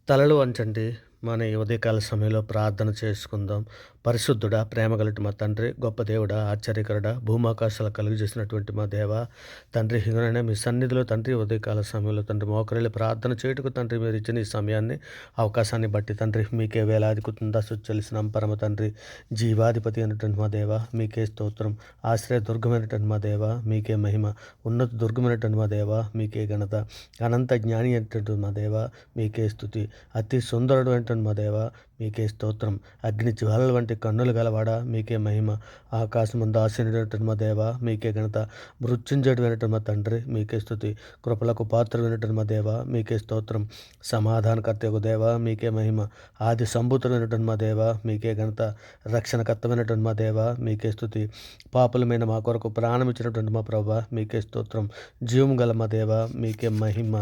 తలలు వంచండి. మన ఈ ఉదయకాల సమయంలో ప్రార్థన చేసుకుందాం. పరిశుద్ధుడా, ప్రేమగలటి మా తండ్రి, గొప్ప దేవుడా, ఆశ్చర్యకరుడా, భూమాకాశాలు కలుగజేసినటువంటి మా దేవ, తండ్రి ఇగోనైనా మీ సన్నిధిలో తండ్రి ఉదయకాల సమయంలో తండ్రి మోకరిల్లి ప్రార్థన చేయుటకు తండ్రి మీరు ఇచ్చిన ఈ సమయాన్ని, అవకాశాన్ని బట్టి తండ్రి మీకే వేలాది కృతజ్ఞతాస్తుతులు చెల్లిస్తున్నాం. పరమ తండ్రి, జీవాధిపతి అయినటువంటి మా దేవ మీకే స్తోత్రం. ఆశ్రయ దుర్గమైనటువంటి మా దేవ మీకే మహిమ. ఉన్నత దుర్గమైనటువంటి మా దేవ మీకే ఘనత. అనంత జ్ఞాని అయినటువంటి మా దేవ మీకే స్తుతి. అతి సుందరుడు అయినటువంటి మా దేవ మీకే స్తోత్రం. అగ్ని జ్వాలల వంటి కన్నులు గలవాడ మీకే మహిమ. ఆకాశం ముందు ఆశీనుడైనటువంటి మా దేవ మీకే ఘనత. మృత్యుంజయుడు అయినటువంటి మా తండ్రి మీకే స్తుతి. కృపలకు పాత్రుడైనటువంటి మా దేవ మీకే స్తోత్రం. సమాధానకర్తయగు దేవ మీకే మహిమ. ఆది సంభూతుడైనటువంటి మా దేవ మీకే ఘనత. రక్షణకర్తమైనటువంటి మా దేవ మీకే స్తుతి. పాపులమైన మా కొరకు ప్రాణం ఇచ్చినటువంటి మా ప్రభ మీకే స్తోత్రం. జీవం గల మా దేవ మీకే మహిమ.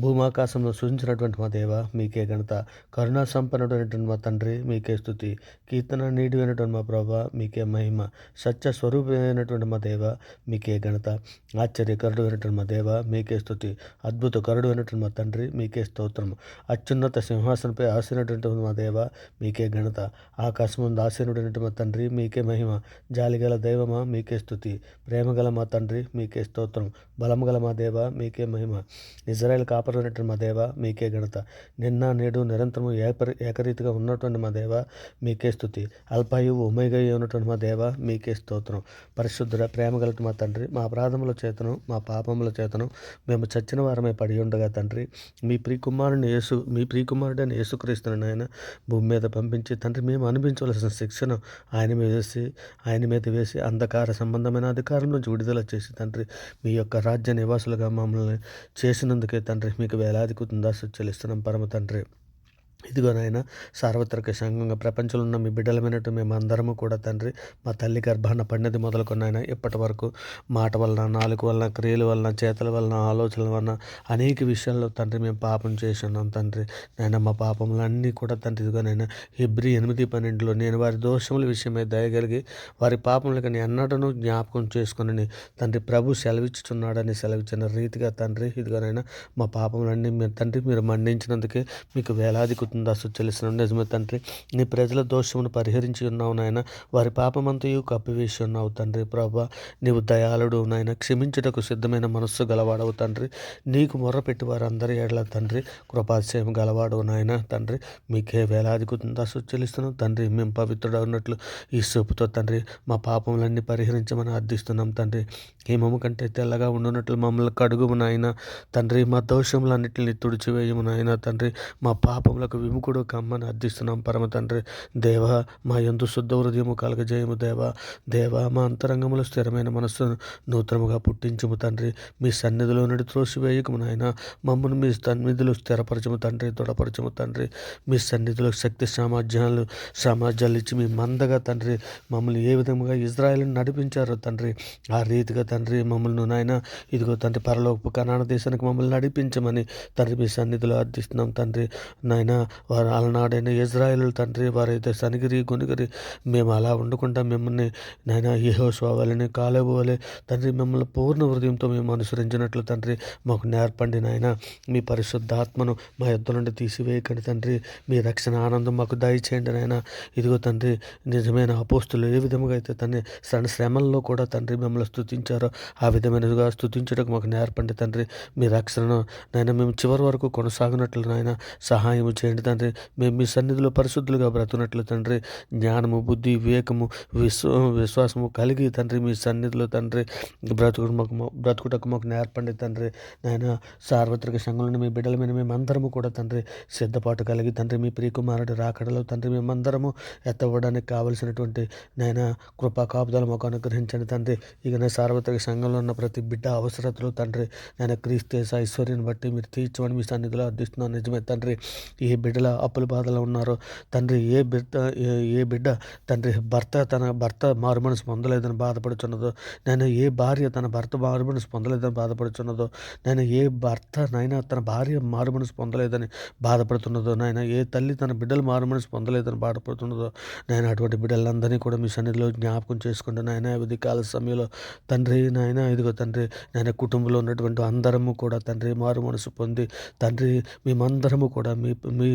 భూమాకాశంలో సూచించినటువంటి మా దేవ మీకే ఘనత. కరుణా సంపన్నుడైనటువంటి మా తండ్రి మీకే స్తుతి. కీర్తన నీడివైనటువంటి మా ప్రభా మీకే మహిమ. సత్య స్వరూపమైనటువంటి మా దేవ మీకే ఘనత. ఆశ్చర్యకరుడు అయినటువంటి మా దేవ మీకే స్తుతి. అద్భుత కరుడు అయినటువంటి మా తండ్రి మీకే స్తోత్రం. అత్యున్నత సింహాసనంపై ఆసీనుడైనటువంటి మా దేవ మీకే ఘనత. ఆకాశం ముందు ఆసీనుడైనటువంటి మా తండ్రి మీకే మహిమ. జాలిగల దైవమా మీకే స్తుతి. ప్రేమగల మా తండ్రి మీకే స్తోత్రం. బలము గల మా దేవ మీకే మహిమ. ఇజ్రాయెల్ కాపరైనటువంటి మా దేవ మీకే ఘనత. నిన్న నేడు నిరంతరము ఏకరీతిగా ఉన్నటువంటి మా దేవ మీకే స్తుతి. అల్పాయువు ఉమేగయ్య ఉన్నటువంటి మా దేవ మీకే స్తోత్రం. పరిశుద్ధుడ, ప్రేమగలటి మా తండ్రి, మా అపరాధముల చేతను మా పాపముల చేతను మేము చచ్చిన వారమే పడి ఉండగా తండ్రి, మీ ప్రియకుమారుడైన యేసుక్రీస్తుని నాయన భూమి మీద పంపించి తండ్రి మేము అనిపించవలసిన శిక్షను ఆయన మీద వేసి అంధకార సంబంధమైన అధికారం నుంచి విడుదల చేసి తండ్రి మీ యొక్క రాజ్య నివాసులుగా మమ్మల్ని చేసినందుకే తండ్రి మీకు వేలాది కృతజ్ఞతాస్తుతులు చెల్లిస్తున్నాం పరమ తండ్రి. ఇదిగో నాయన, సార్వత్రిక సంఘంగా ప్రపంచంలో ఉన్న మీ బిడ్డలమైనట్టు మేము అందరము కూడా తండ్రి మా తల్లి గర్భాన పడినది మొదలుకొన్నాయన ఇప్పటి వరకు మాట వలన, నాలుగు వలన, క్రియల వలన, చేతల వలన, ఆలోచనల వలన అనేక విషయాల్లో తండ్రి మేము పాపం చేసి ఉన్నాం తండ్రి. నాయన మా పాపములన్నీ కూడా తండ్రి ఇదిగోనైనా హెబ్రీ 8:12 నేను వారి దోషముల విషయమై దయగలిగి వారి పాపములకు ఎన్నడను జ్ఞాపకం చేసుకుని తండ్రి ప్రభు సెలవిచ్చుచున్నాడని సెలవిచ్చిన రీతిగా తండ్రి ఇదిగోనైనా మా పాపములన్నీ తండ్రి మీరు మన్నించినందుకే మీకు వేలాది కృతజ్ఞతాస్తుతులు చెల్లిస్తున్నాం. నిజమే తండ్రి, నీ ప్రజల దోషమును పరిహరించి ఉన్నావు నాయన. వారి పాపమంతయు కప్పివేసి ఉన్నావు తండ్రి. ప్రభా, నీవు దయాళుడు నాయన, క్షమించుటకు సిద్ధమైన మనస్సు గలవాడవు తండ్రి. నీకు మొర్రపెట్టి వారందరి ఏడల తండ్రి కృపాశయం గలవాడవు నాయన తండ్రి. మీకే వేలాది కృతజ్ఞతాస్తుతులు చెల్లిస్తున్నాం తండ్రి. మేము పవిత్రుడు ఉన్నట్లు ఈ సూపుతో తండ్రి మా పాపములన్నీ పరిహరించమని అర్థిస్తున్నాం తండ్రి. హిమము కంటే తెల్లగా ఉండునట్లు మమ్మల్ని కడుగుము నాయన తండ్రి. మా దోషములన్నింటినీ తుడిచివేయము నాయన తండ్రి. మా పాపములకు విముఖుడు కమ్మని అర్థిస్తున్నాం పరమ తండ్రి. దేవా, మా యందు శుద్ధ హృదయము కలగజేయము దేవా మా అంతరంగములో స్థిరమైన మనస్సును నూతనముగా పుట్టించుము తండ్రి. మీ సన్నిధిలో నుండి త్రోసివేయకము నాయన. మమ్మల్ని మీ సన్నిధిలో స్థిరపరచము తండ్రి, దృఢపరచము తండ్రి. మీ సన్నిధిలో శక్తి సామర్థ్యాలు ఇచ్చి మీ మందగా తండ్రి మమ్మల్ని ఏ విధముగా ఇజ్రాయేల్ని నడిపించారో తండ్రి ఆ రీతిగా తండ్రి మమ్మల్ని నాయన ఇదిగో తండ్రి పరలోకపు కనాన దేశానికి మమ్మల్ని నడిపించమని తండ్రి మీ సన్నిధిలో అర్థిస్తున్నాం తండ్రి. నాయన వారు అలనాడైన ఇజ్రాయేలు తండ్రి వారైతే సనిగిరి గొనిగిరి మేము అలా ఉండకుండా మిమ్మల్ని నాయన యెహోషువ వలె, కాలేబు వలె తండ్రి మిమ్మల్ని పూర్ణ హృదయంతో మేము అనుసరించినట్లు తండ్రి మాకు నేర్పండి నాయన. మీ పరిశుద్ధాత్మను మా యుద్ధ నుండి తీసివేయకండి తండ్రి. మీ రక్షణ ఆనందం మాకు దయచేయండి నాయన. ఇదిగో తండ్రి, నిజమైన అపోస్తులు ఏ విధముగా అయితే తండ్రి శ్రమల్లో కూడా తండ్రి మిమ్మల్ని స్తుతించారో ఆ విధమైనదిగా స్తుతించడానికి మాకు నేర్పండి తండ్రి. మీ రక్షణను నాయన మేము చివరి వరకు కొనసాగినట్లు నాయన సహాయం చేయండి తండ్రి. మేము మీ సన్నిధిలో పరిశుద్ధులుగా బ్రతుకున్నట్లు తండ్రి జ్ఞానము, బుద్ధి, వివేకము, విశ్వాసము కలిగి తండ్రి మీ సన్నిధిలో తండ్రి బ్రతుకుటకు మాకు నేర్పండి తండ్రి. నాయన సార్వత్రిక సంఘంలో మీ బిడ్డలమైన మేమందరము కూడా తండ్రి సిద్ధపాటు కలిగి తండ్రి మీ ప్రియకుమారుడు రాకడలో తండ్రి మేమందరము ఎత్తవడానికి కావలసినటువంటి నాయన కృపా కాపుదల మాకు అనుగ్రహించండి తండ్రి. ఇక నా సార్వత్రిక సంఘంలో ఉన్న ప్రతి బిడ్డ అవసరతలు తండ్రి నాయన క్రీస్తు ఐశ్వర్యాన్ని బట్టి మీరు తీర్చమని మీ సన్నిధిలో అర్థిస్తున్నాను. నిజమే తండ్రి, ఏ బిడ్డల అప్పుల బాధలో ఉన్నారో తండ్రి, ఏ బిడ్డ తండ్రి తన భర్త మారుమనసు పొందలేదని బాధపడుచున్నదో, నేను ఏ భార్య తన భర్త మారుమనసు పొందలేదని బాధపడుచున్నదో, నేను ఏ భర్త నాయన తన భార్య మారుమనసు పొందలేదని బాధపడుతున్నదో, నాయన ఏ తల్లి తన బిడ్డలు మారుమనసు పొందలేదని బాధపడుతున్నదో, నేను అటువంటి బిడ్డలందరినీ కూడా మీ సన్నిధిలో జ్ఞాపకం చేసుకుంటూ నాయన ఉదయ కాల సమయంలో తండ్రి నాయన ఇదిగో తండ్రి నాయన కుటుంబంలో ఉన్నటువంటి అందరము కూడా తండ్రి మారు మనసు పొంది తండ్రి మేమందరము కూడా మీ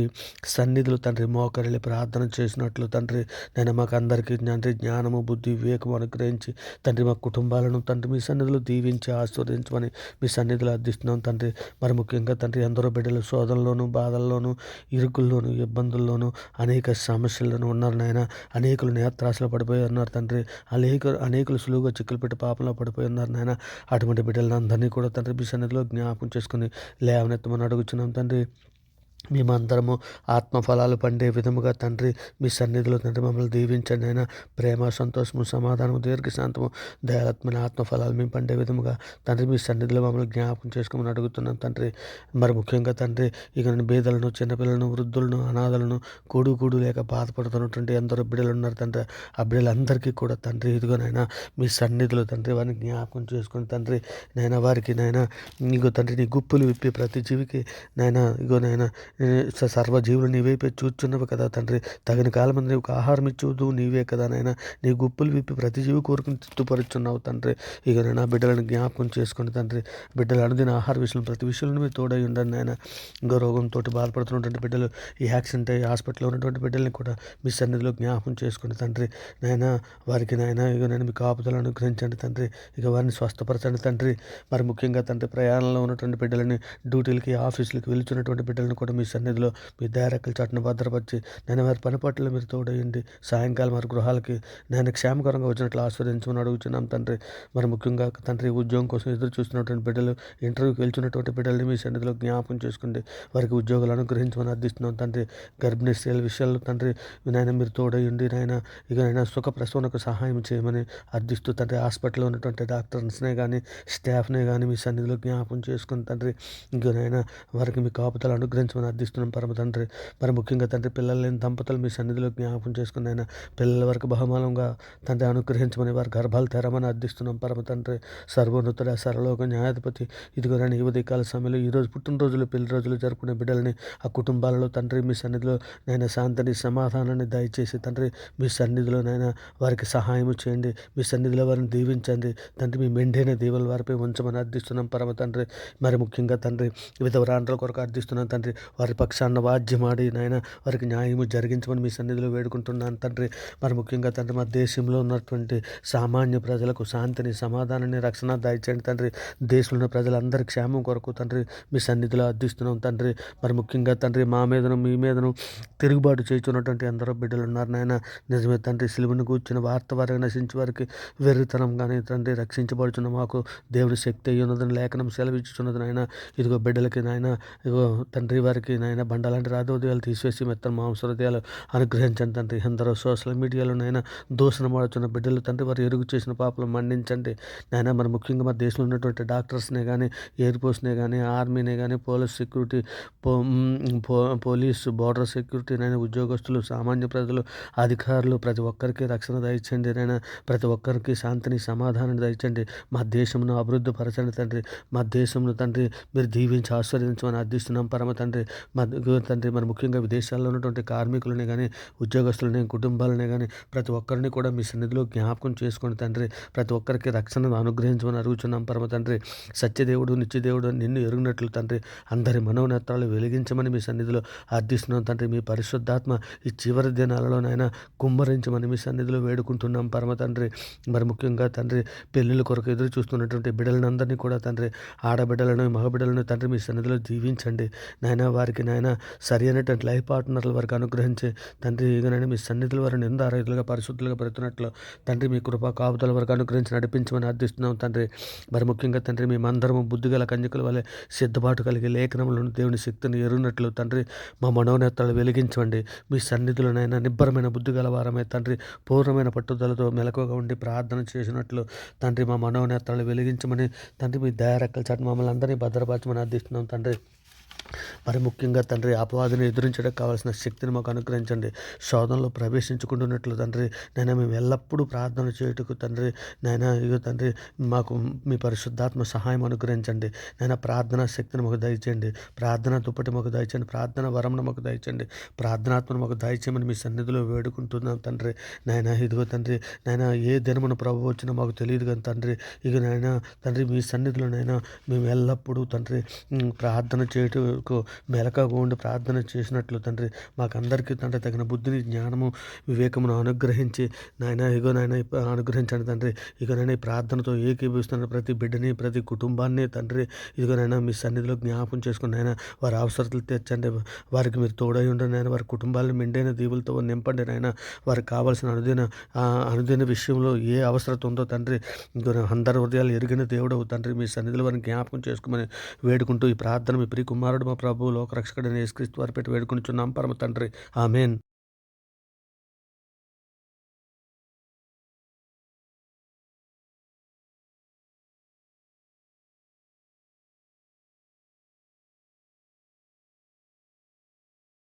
సన్నిధిలో తండ్రి మోకరిల్లి ప్రార్థన చేసినట్లు తండ్రి నేను మాకు అందరికీ తండ్రి జ్ఞానము బుద్ధి వివేకం అనుగ్రహించి తండ్రి మా కుటుంబాలను తండ్రి మీ సన్నిధిలో దీవించి ఆశీర్వదించమని మీ సన్నిధిలో అర్థిస్తున్నాం తండ్రి. మరి ముఖ్యంగా తండ్రి ఎందరో బిడ్డలు శోధనలోను బాధల్లోను ఇరుకుల్లోను ఇబ్బందుల్లోను అనేక సమస్యల్లోనూ ఉన్నారు నాయన. అనేకులు నేత్రాశలో పడిపోయి ఉన్నారు తండ్రి. అనేకులు సులువుగా చిక్కులు పెట్టి పాపంలో పడిపోయి ఉన్నారు నాయన. అటువంటి బిడ్డలను అందరినీ కూడా తండ్రి మీ సన్నిధిలో జ్ఞాపకం చేసుకుని లేవనెత్తమని అడుగుతున్నాం తండ్రి. మేమందరము ఆత్మఫలాలు పండే విధముగా తండ్రి మీ సన్నిధిలో తండ్రి మమ్మల్ని దీవించండి అయినా. ప్రేమ సంతోషము సమాధానము దీర్ఘశాంతము దయాత్మైన ఆత్మఫలాలు మేము పండే విధముగా తండ్రి మీ సన్నిధిలో మమ్మల్ని జ్ఞాపకం చేసుకోమని అడుగుతున్నాం తండ్రి. మరి ముఖ్యంగా తండ్రి ఇక నేను బీదలను చిన్నపిల్లలను వృద్ధులను అనాథలను కూడు లేక బాధపడుతున్నటువంటి ఎందరో బిడ్డలు ఉన్నారు తండ్రి. ఆ బిడ్డలందరికీ కూడా తండ్రి ఇదిగోనైనా మీ సన్నిధిలో తండ్రి వారిని జ్ఞాపకం చేసుకుని తండ్రి నైనా వారికి నైనా ఇగో తండ్రి నీ గుప్పులు విప్పి ప్రతి జీవికి నైనా ఇగోనైనా సర్వజీవులు నీవైపే చూచున్నవి కదా తండ్రి. తగిన కాలం నీకు ఆహారం ఇచ్చుదు నీవే కదా నైనా. నీ గుప్పులు విప్పి ప్రతి జీవి కోరుకుని తృప్తిపరుచున్నావు తండ్రి. ఇక నా బిడ్డలను జ్ఞాపకం చేసుకుని తండ్రి బిడ్డలు అనుదిన ఆహార విషయంలో ప్రతి విషయంలో మీరు తోడై ఉండండి నాయన. ఇంకో రోగంతో బాధపడుతున్నటువంటి బిడ్డలు ఈ యాక్సిడెంట్ అయ్యి హాస్పిటల్లో ఉన్నటువంటి బిడ్డల్ని కూడా మీ సన్నిధిలో జ్ఞాపకం చేసుకుని తండ్రి నాయన వారికి నాయన ఇక నేను మీ కాపుదలు అనుగ్రహించండి తండ్రి. ఇక వారిని స్వస్థపరచండి తండ్రి. మరి ముఖ్యంగా తండ్రి ప్రయాణంలో ఉన్నటువంటి బిడ్డలని డ్యూటీలకి ఆఫీసులకి వెళ్తున్నటువంటి బిడ్డలను కూడా మీ సన్నిధిలో మీ దయారెక్కల చాటును భద్రపరిచి నేను వారి పని పట్ల మీరు తోడయండి. సాయంకాలం వారి గృహాలకి నేను క్షేమకరంగా వచ్చినట్లు ఆస్వాదించమని అడుగుతున్నాం తండ్రి. మరి ముఖ్యంగా తండ్రి ఉద్యోగం కోసం ఎదురు చూస్తున్నటువంటి బిడ్డలు ఇంటర్వ్యూకి వెళ్తున్నటువంటి బిడ్డల్ని మీ సన్నిధిలో జ్ఞాపకం చేసుకోండి. వారికి ఉద్యోగాలు అనుగ్రహించమని అర్థిస్తున్నాం తండ్రి. గర్భిణీ స్త్రీల విషయాల్లో తండ్రి నాయన మీరు తోడయండి నాయన. ఇక నైనా సుఖ ప్రసవనకు సహాయం చేయమని అర్థిస్తూ తండ్రి హాస్పిటల్లో ఉన్నటువంటి డాక్టర్స్నే కానీ స్టాఫ్నే కానీ మీ సన్నిధిలో జ్ఞాపకం చేసుకుని తండ్రి ఇంకనైనా వారికి మీ కాపుదలు అనుగ్రహించమని అర్థిస్తున్నాం పరమ తండ్రి. మరి ముఖ్యంగా తండ్రి పిల్లలు లేని దంపతులు మీ సన్నిధిలో జ్ఞాపకం చేసుకుని అయినా పిల్లల వరకు బహుమానంగా తండ్రి అనుగ్రహించమని వారి గర్భాలు తెరమని అర్థిస్తున్నాం పరమ తండ్రి. సర్వోన్నతుడ సర్వలోక న్యాయాధిపతి ఇదిగోనైనా ఈ ఉదయకాల సమయంలో ఈరోజు పుట్టినరోజులు పెళ్లి రోజులు జరుపుకునే బిడ్డలని ఆ కుటుంబాలలో తండ్రి మీ సన్నిధిలో నైనా శాంతిని సమాధానాన్ని దయచేసి తండ్రి మీ సన్నిధిలో నైనా వారికి సహాయం చేయండి. మీ సన్నిధిలో వారిని దీవించండి తండ్రి. మీ మెండైన దీవుల వారిపై ఉంచమని అర్థిస్తున్నాం పరమ తండ్రి. మరి ముఖ్యంగా తండ్రి విధవరాండ్రుల కొరకు అర్థిస్తున్నాం తండ్రి. వారి పక్షాన వాద్యమాడి నాయన వారికి న్యాయము జరిగించమని మీ సన్నిధిలో వేడుకుంటున్నాను తండ్రి. మరి ముఖ్యంగా తండ్రి మా దేశంలో ఉన్నటువంటి సామాన్య ప్రజలకు శాంతిని సమాధానాన్ని రక్షణ దయచేయండి తండ్రి. దేశంలో ఉన్న ప్రజలందరి క్షేమం కొరకు తండ్రి మీ సన్నిధిలో అర్థిస్తున్నాం తండ్రి. మరి ముఖ్యంగా తండ్రి మా మీదను మీ మీదను తిరుగుబాటు చేస్తున్నటువంటి ఎందరో బిడ్డలు ఉన్నారు నాయన. నిజమే తండ్రి సిలువను కూర్చున్న వార్త వారికి నశించి వారికి వెర్రితనం కానీ తండ్రి రక్షించబడుచున్న మాకు దేవుడి శక్తి అయ్యి ఉన్నదని లేఖనం సెలవిచ్చుచున్నది నాయన. ఇదిగో బిడ్డలకి నాయన ఇగో తండ్రి వారికి నాయన బండాలంటి రాధోదయాలు తీసివేసి మెత్తన మాంస హృదయాలు అనుగ్రహించండి తండ్రి. ఎందరో సోషల్ మీడియాలో నైనా దూషణమాడుతున్న బిడ్డలు తండ్రి వారు ఎరుగు చేసిన పాపలు మన్నించండి నాయన. మరి ముఖ్యంగా మన దేశంలో ఉన్నటువంటి డాక్టర్స్నే కానీ ఎయిర్ ఫోర్స్నే కానీ ఆర్మీనే కానీ police security police border security నైనా ఉద్యోగస్తులు సామాన్య ప్రజలు అధికారులు ప్రతి ఒక్కరికి రక్షణ దయచండి నైనా. ప్రతి ఒక్కరికి శాంతిని సమాధానాన్ని దయచండి. మా దేశంను అభివృద్ధి పరచండి తండ్రి. మా దేశంలో తండ్రి మీరు దీవించి ఆశీర్వదించమని అర్థిస్తున్నాం పరమ తండ్రి. మా తండ్రి మరి ముఖ్యంగా విదేశాల్లో ఉన్నటువంటి కార్మికులనే కానీ ఉద్యోగస్తులనే కుటుంబాలనే కానీ ప్రతి ఒక్కరిని కూడా మీ సన్నిధిలో జ్ఞాపకం చేసుకోండి తండ్రి. ప్రతి ఒక్కరికి రక్షణను అనుగ్రహించమని అడుగుతున్నాం పరమ తండ్రి. సత్యదేవుడు నిత్యదేవుడు నిన్ను ఎరుగునట్లు తండ్రి అందరి మనోనేత్రాలు వెలిగించమని మీ సన్నిధిలో అర్థిస్తున్నాం తండ్రి. మీ పరిశుద్ధాత్మ ఈ చివరి దినాలలోనైనా కుమ్మరించమని మీ సన్నిధిలో వేడుకుంటున్నాం పరమ తండ్రి. మరి ముఖ్యంగా తండ్రి పెళ్ళిళ్ళ కొరకు ఎదురు చూస్తున్నటువంటి బిడ్డలందరినీ కూడా తండ్రి ఆడబిడ్డలను మగబిడ్డలను తండ్రి మీ సన్నిధిలో దీవించండి నాయన. వారికి నాయన సరి అయినటువంటి లైఫ్ పార్ట్నర్ల వరకు అనుగ్రహించి తండ్రి ఇకనైనా మీ సన్నిధిలో వారిని నిందారహితులుగా పరిశుద్ధులుగా పెడుతున్నట్లు తండ్రి మీ కృపా కాపుదల వరకు అనుగ్రహించి నడిపించమని అర్థిస్తున్నాం తండ్రి. మరి ముఖ్యంగా తండ్రి మేమందరము బుద్ధిగల కన్యకుల వలె సిద్ధపాటు కలిగి లేఖనములను దేవుని శక్తిని ఎరుగినట్లు తండ్రి మా మనోనేత్రాలు వెలిగించండి. మీ సన్నిధిలోనైనా నిబ్బరమైన బుద్ధిగల వారమే తండ్రి పూర్ణమైన పట్టుదలతో మెలకువగా ఉండి ప్రార్థన చేసినట్లు తండ్రి మా మనోనేత్రాలు వెలిగించమని తండ్రి మీ దయారెక్కల చాటు మమ్మల్ని అందరినీ భద్రపరచమని అర్థిస్తున్నాం తండ్రి. మరి ముఖ్యంగా తండ్రి అపవాదిని ఎదురించడానికి కావాల్సిన శక్తిని మాకు అనుగ్రహించండి. శోధనలో ప్రవేశించుకుంటున్నట్లు తండ్రి నైనా మేము ఎల్లప్పుడూ ప్రార్థన చేయుటకు తండ్రి నైనా ఇగో తండ్రి మాకు మీ పరిశుద్ధాత్మ సహాయం అనుగ్రహించండి. నైనా ప్రార్థనా శక్తిని మాకు దయచేయండి. ప్రార్థన దుప్పటి మాకు దయచేయండి. ప్రార్థన వరమును మాకు దయచేయండి. ప్రార్థనాత్మను మాకు దయచేయమని మీ సన్నిధిలో వేడుకుంటున్నాం తండ్రి. నైనా ఇదిగో తండ్రి నైనా ఏ దినమున ప్రభు వచ్చినా మాకు తెలియదు కానీ తండ్రి ఇక నైనా తండ్రి మీ సన్నిధిలోనైనా మేము ఎల్లప్పుడూ తండ్రి ప్రార్థన చేయటం కొరకు మెలకువగా ఉండి ప్రార్థన చేసినట్లు తండ్రి మాకందరికీ తండ్రి తగిన బుద్ధిని, జ్ఞానము, వివేకమును అనుగ్రహించి నాయన ఇగో నాయన అనుగ్రహించండి తండ్రి. ఇగోనైనా ఈ ప్రార్థనతో ఏకీభవిస్తున్న ప్రతి బిడ్డని, ప్రతి కుటుంబాన్ని తండ్రి ఇదిగోనైనా మీ సన్నిధిలో జ్ఞాపకం చేసుకుని నాయన వారి అవసరతలు తీర్చండి. వారికి మీరు తోడై ఉండండి నాయన. వారి కుటుంబాలను మెండైన దీవులతో నింపండి నాయన. వారికి కావాల్సిన అనుదిన విషయంలో ఏ అవసరత ఉందో తండ్రి అందరి హృదయాలు ఎరిగిన దేవుడవు తండ్రి. మీ సన్నిధిలో వారిని జ్ఞాపకం చేసుకోమని వేడుకుంటూ ఈ ప్రార్థన మీ ప్రియ కుమారుడు మా ప్రభు లోకరక్షకుడైన యేసుక్రీస్తు వారి పెట్టి వేడుకొనిచున్నాం పరమ తండ్రి. ఆమేన్.